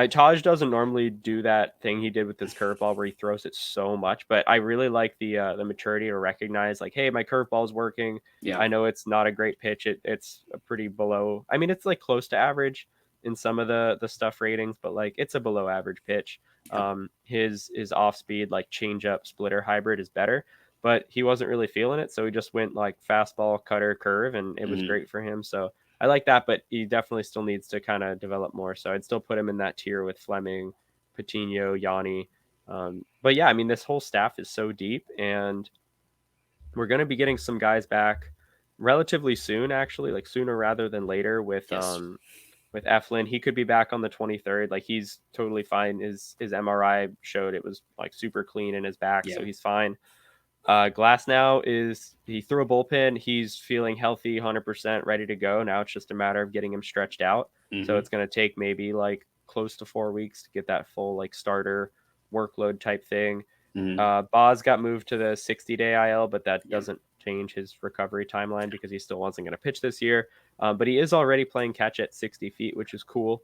Taj doesn't normally do that thing he did with his curveball where he throws it so much, but I really like the maturity to recognize like, hey, my curveball's working. Yeah. I know it's not a great pitch. It's a pretty below. I mean, it's like close to average in some of the stuff ratings, but like it's a below average pitch. His off speed like change up splitter hybrid is better, but he wasn't really feeling it, so he just went like fastball, cutter, curve, and it was great for him. So I like that, but he definitely still needs to kind of develop more. So I'd still put him in that tier with Fleming, Patino, Yanni. But yeah, I mean, this whole staff is so deep, and we're going to be getting some guys back relatively soon, actually, like sooner rather than later with Eflin. He could be back on the 23rd. Like he's totally fine. His MRI showed it was like super clean in his back, so he's fine. Glasnow he threw a bullpen. He's feeling healthy, 100% ready to go. Now it's just a matter of getting him stretched out. So it's going to take maybe like close to 4 weeks to get that full like starter workload type thing. Boz got moved to the 60-day IL, but that doesn't change his recovery timeline because he still wasn't going to pitch this year. But he is already playing catch at 60 feet, which is cool.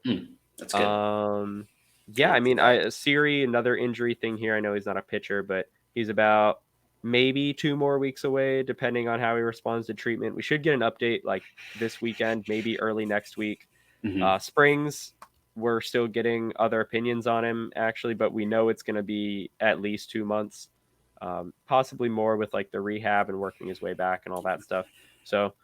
That's good. Yeah, I mean, Siri, another injury thing here. I know he's not a pitcher, but he's about maybe 2 more weeks away, depending on how he responds to treatment. We should get an update like this weekend, maybe early next week. Springs, we're still getting other opinions on him, actually, but we know it's going to be at least 2 months, possibly more with like the rehab and working his way back and all that stuff. So,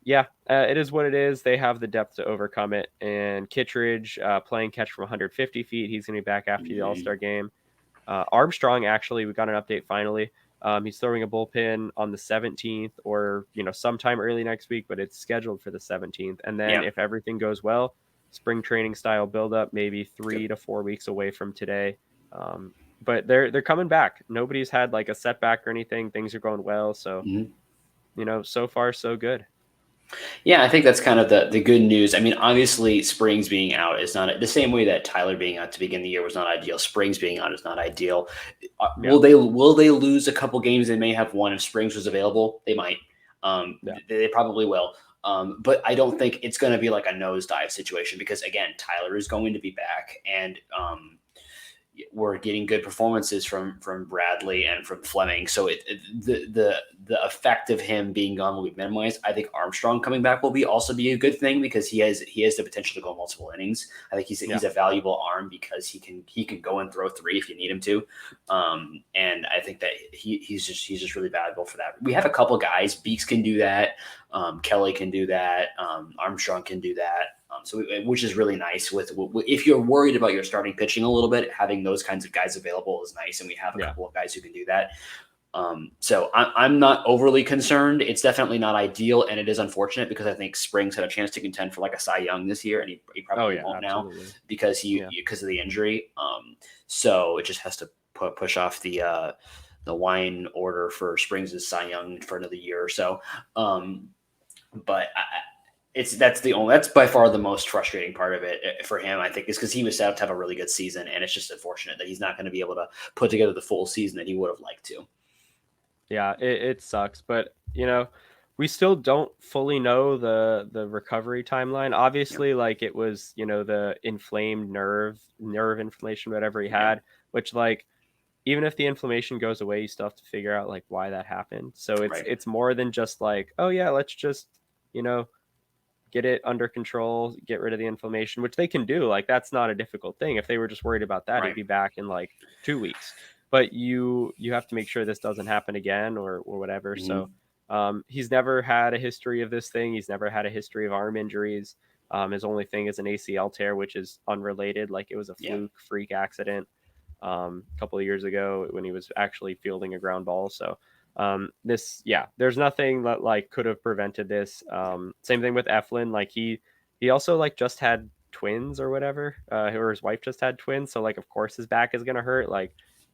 yeah, it is what it is. They have the depth to overcome it. And Kittredge playing catch from 150 feet. He's going to be back after the All-Star game. Armstrong, actually, we got an update finally. He's throwing a bullpen on the 17th or, sometime early next week, but it's scheduled for the 17th. And then if everything goes well, spring training style buildup, maybe 3 to 4 weeks away from today. But they're coming back. Nobody's had like a setback or anything. Things are going well. So, so far, so good. Yeah, I think that's kind of the good news. I mean, obviously, Springs being out is not the same way that Tyler being out to begin the year was not ideal. Springs being out is not ideal. Will they lose a couple games they may have won if Springs was available? They might. They probably will. But I don't think it's going to be like a nosedive situation because, again, Tyler is going to be back. And we're getting good performances from Bradley and from Fleming. So the effect of him being gone will be minimized. I think Armstrong coming back will also be a good thing because he has the potential to go multiple innings. I think he's a valuable arm because he can go and throw 3 if you need him to. And I think that he's just really valuable for that. We have a couple guys. Beeks can do that. Kelly can do that. Armstrong can do that. Which is really nice. If you're worried about your starting pitching a little bit, having those kinds of guys available is nice, and we have a couple of guys who can do that. So I'm not overly concerned. It's definitely not ideal, and it is unfortunate because I think Springs had a chance to contend for like a Cy Young this year, and he probably won't now because because of the injury. So it just has to push off the wine order for Springs' Cy Young for another year or so. But that's by far the most frustrating part of it for him, I think, is because he was set up to have a really good season, and it's just unfortunate that he's not going to be able to put together the full season that he would have liked to. Yeah, it sucks, but we still don't fully know the recovery timeline. Obviously, like it was, the inflamed nerve inflammation, whatever he had, which like even if the inflammation goes away, you still have to figure out like why that happened. So it's more than just like, oh yeah, let's just get it under control, get rid of the inflammation, which they can do. Like that's not a difficult thing. If they were just worried about that, he'd be back in like 2 weeks. But you have to make sure this doesn't happen again or whatever. Mm-hmm. So he's never had a history of this thing. He's never had a history of arm injuries. His only thing is an ACL tear, which is unrelated. Like it was a freak accident a couple of years ago when he was actually fielding a ground ball. So there's nothing that like could have prevented this. Same thing with Eflin. Like he also like just had twins or whatever, or his wife just had twins. So like, of course his back is going to hurt. Like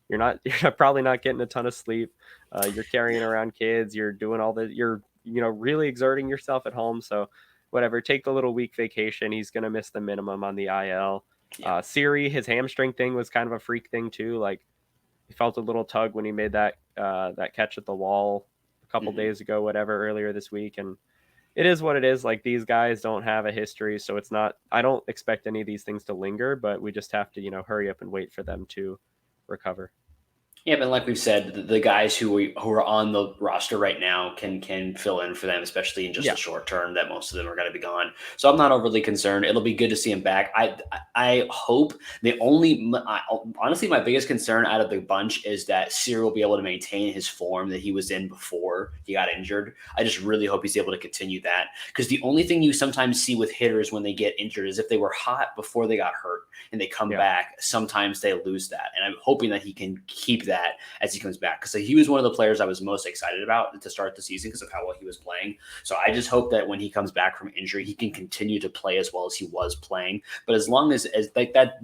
you're probably not getting a ton of sleep. You're carrying around kids, you're doing all you're really exerting yourself at home. So whatever, take the little week vacation. He's going to miss the minimum on the IL. Siri, his hamstring thing was kind of a freak thing too. Like he felt a little tug when he made that catch at the wall a couple days ago, whatever, earlier this week. And it is what it is. Like these guys don't have a history, so it's not, I don't expect any of these things to linger, but we just have to, hurry up and wait for them to recover. Yeah, but like we've said, the guys who are on the roster right now can fill in for them, especially in just the short term. That most of them are going to be gone, so I'm not overly concerned. It'll be good to see him back. I hope honestly, my biggest concern out of the bunch is that Siri will be able to maintain his form that he was in before he got injured. I just really hope he's able to continue that, because the only thing you sometimes see with hitters when they get injured is if they were hot before they got hurt and they come back, sometimes they lose that, and I'm hoping that he can keep that as he comes back, because he was one of the players I was most excited about to start the season because of how well he was playing. So I just hope that when he comes back from injury, he can continue to play as well as he was playing. But as long as like that,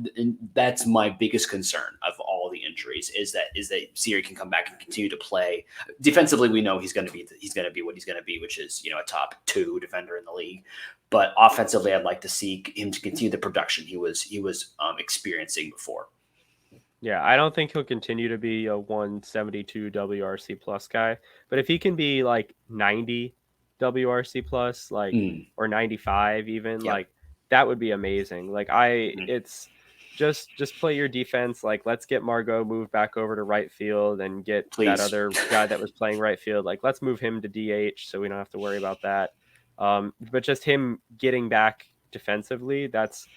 that's my biggest concern of all the injuries is that Siri can come back and continue to play defensively. We know he's going to be what he's going to be, which is a top 2 defender in the league. But offensively, I'd like to see him to continue the production he was experiencing before. Yeah, I don't think he'll continue to be a 172 WRC plus guy, but if he can be like 90 WRC plus, like or 95 even, like that would be amazing. Like it's just play your defense. Like let's get Margot moved back over to right field and get that other guy that was playing right field. Like let's move him to DH so we don't have to worry about that. But just him getting back defensively, that's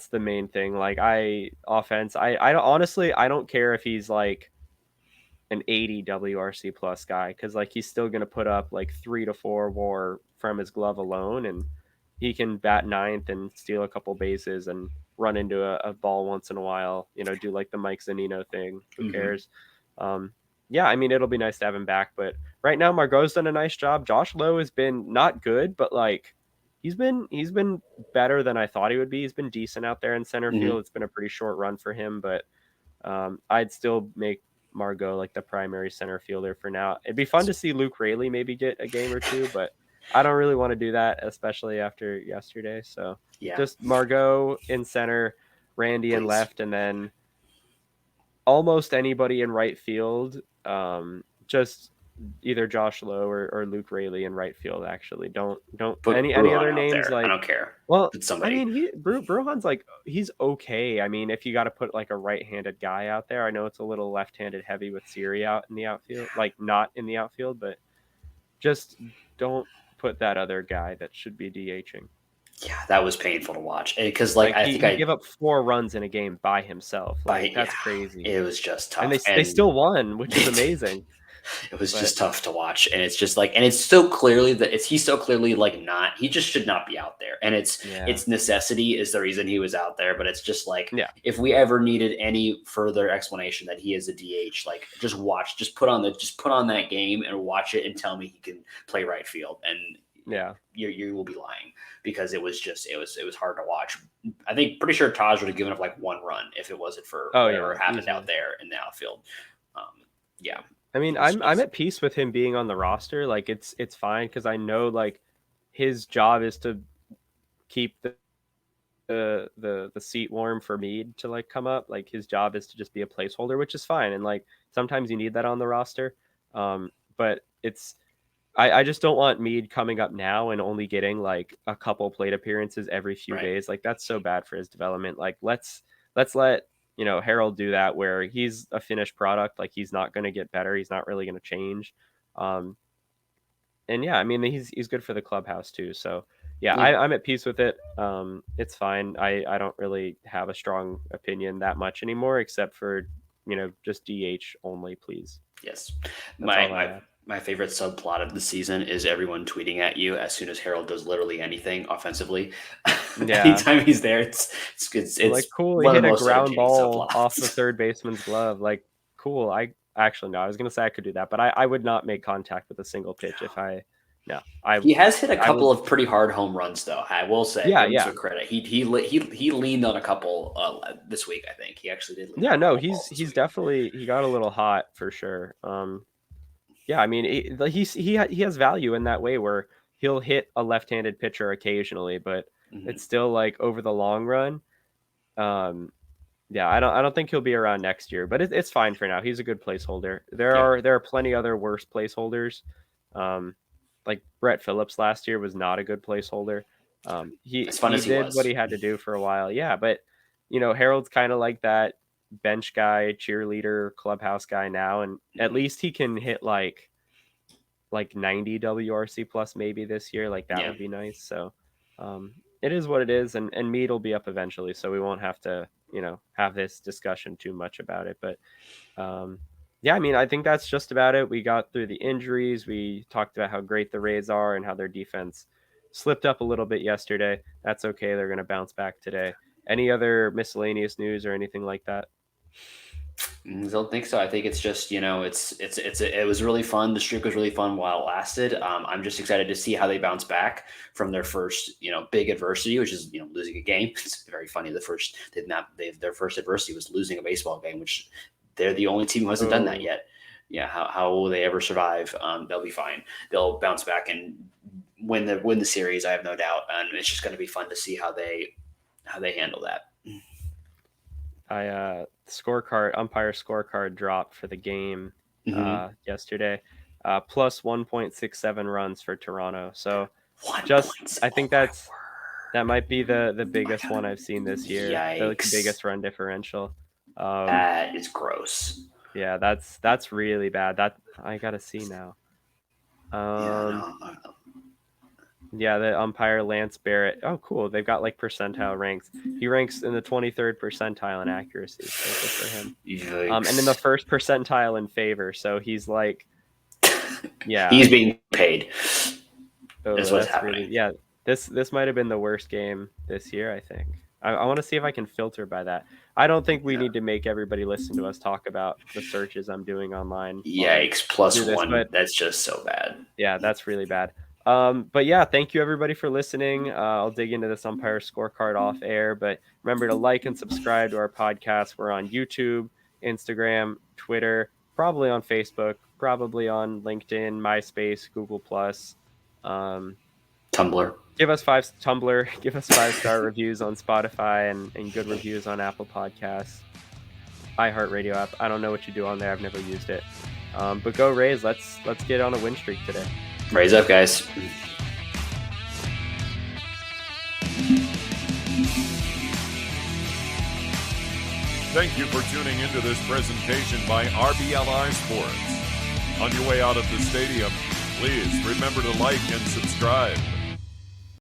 the main thing. Like I honestly, I don't care if he's like an 80 WRC plus guy, because like he's still going to put up like 3 to 4 WAR from his glove alone, and he can bat ninth and steal a couple bases and run into a ball once in a while, do like the Mike Zunino thing. Who cares? Yeah, I mean, it'll be nice to have him back, but right now Margot's done a nice job. Josh Lowe has been not good, but like he's been better than I thought he would be. He's been decent out there in center field. It's been a pretty short run for him, but I'd still make Margot like the primary center fielder for now. It'd be fun to see Luke Raley maybe get a game or two, but I don't really want to do that, especially after yesterday. So just Margot in center, Randy in left, and then almost anybody in right field. Just either Josh Lowe or Luke Raley in right field. Actually, don't Put any Brujan other out names there. I like. don't care. Well, It's I somebody. mean, Brujan's like he's okay. I mean, if you got to put like a right-handed guy out there, I know it's a little left-handed heavy with Siri out in the outfield, like not in the outfield, but just don't put that other guy that should be DHing. Yeah, that was painful to watch because, like, Like I he, think he gave up 4 runs in a game by himself. Like yeah, that's crazy. it was just And tough, they still won, which is amazing. It was But just tough to watch, and it's just like, and it's so clearly that he's so clearly like not. He just should not be out there, and it's necessity is the reason he was out there. But it's just like, yeah, if we ever needed any further explanation that he is a DH, like just put on that game and watch it and tell me he can play right field, and yeah, you will be lying because it was hard to watch. I think pretty sure Taj would have given up like 1 run if it wasn't for whatever happened out there in the outfield. Yeah. I mean, I'm at peace with him being on the roster. Like it's fine because I know like his job is to keep the seat warm for Mead to like come up. Like his job is to just be a placeholder, which is fine. And like sometimes you need that on the roster. But I just don't want Mead coming up now and only getting like a couple plate appearances every few days. Like that's so bad for his development. Like let's let Harold do that where he's a finished product. Like he's not going to get better. He's not really going to change. And yeah, I mean he's good for the clubhouse too. So yeah, I'm at peace with it. It's fine. I don't really have a strong opinion that much anymore, except for just DH only, please. Yes, my favorite subplot of the season is everyone tweeting at you as soon as Harold does literally anything offensively. Yeah. Anytime he's there, it's like cool. He hit a ground ball off the third baseman's glove. Like cool. I actually no. I was gonna say I could do that, but I would not make contact with a single pitch if I. No, he has hit a couple of pretty hard home runs though. I will say, yeah. Credit. He leaned on a couple this week. I think he actually did. Yeah, no, he's definitely he got a little hot for sure. Yeah, I mean he has value in that way where he'll hit a left-handed pitcher occasionally, but it's still like over the long run. Yeah, I don't think he'll be around next year, but it's fine for now. He's a good placeholder. There are plenty other worse placeholders. Like Brett Phillips last year was not a good placeholder. He did what he had to do for a while. Yeah, but Harold's kind of like that bench guy, cheerleader, clubhouse guy now, and at least he can hit like 90 WRC plus maybe this year. Like that would be nice. So it is what it is, and Mead will be up eventually, so we won't have to have this discussion too much about it. But yeah, I mean, I think that's just about it. We got through the injuries. We talked about how great the Rays are and how their defense slipped up a little bit yesterday. That's okay. They're going to bounce back today. Any other miscellaneous news or anything like that? I don't think so. I think it's just, it was really fun. The streak was really fun while it lasted. I'm just excited to see how they bounce back from their first, big adversity, which is, losing a game. It's very funny. Their first adversity was losing a baseball game, which they're the only team who hasn't done that yet. Yeah. How will they ever survive? They'll be fine. They'll bounce back and win the series. I have no doubt. And it's just going to be fun to see how they handle that. Umpire scorecard dropped for the game yesterday, plus 1.67 runs for Toronto. So I think that might be the biggest one I've seen this year. The biggest run differential. That is gross. Yeah, that's really bad. That I gotta see now. Yeah, the umpire Lance Barrett. Oh, cool. They've got like percentile ranks. He ranks in the 23rd percentile in accuracy. So good for him. And in the first percentile in favor. So he's like, yeah, he's being paid. That's what's happening. This might have been the worst game this year. I think. I want to see if I can filter by that. I don't think we need to make everybody listen to us talk about the searches I'm doing online. Yikes! +1. That's just so bad. Yeah, that's really bad. But yeah, thank you everybody for listening. I'll dig into this umpire scorecard off air, but remember to like and subscribe to our podcast. We're on YouTube, Instagram, Twitter, probably on Facebook, probably on LinkedIn, MySpace, Google+, Tumblr. Give us 5-star reviews on Spotify and good reviews on Apple Podcasts, iHeartRadio app. I don't know what you do on there. I've never used it. But go Rays. Let's get on a win streak today. Raise up, guys. Thank you for tuning into this presentation by RBLR Sports. On your way out of the stadium, please remember to like and subscribe.